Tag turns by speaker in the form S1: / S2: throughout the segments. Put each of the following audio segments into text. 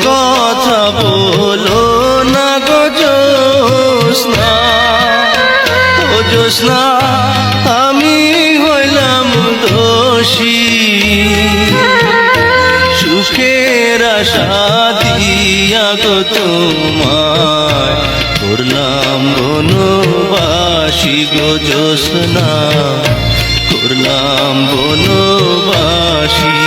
S1: কথা বলো না গো জ্যোৎস্না, ও জ্যোৎস্না আমি হইলাম দোষী। সুখের আশা দিয়া গো তোমায় করলাম বনবাসী গো জ্যোৎস্না, করলাম বনবাসী।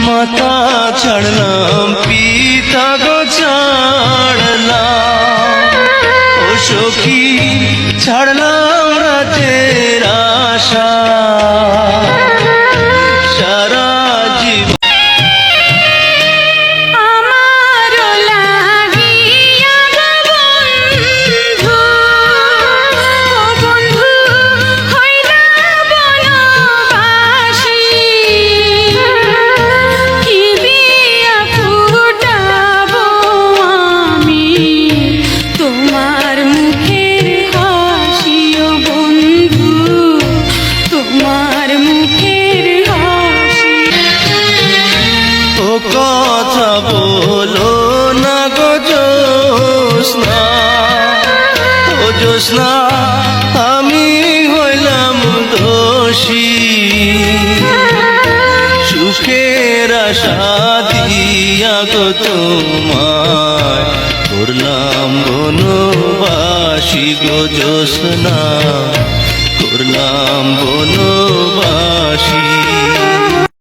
S1: মাতা ছাড়লাম পিতা গো ছাড়লাম, ও সখী ছাড়লাম রাতের আশা। সারা জীবন কথা বলো না গো জ্যোৎস্না, ও জ্যোৎস্না আমি হইলাম দোষী। সুখের আশা দিয়া গো তোমায় করলাম বনবাসী গো জ্যোৎস্না, করলাম বন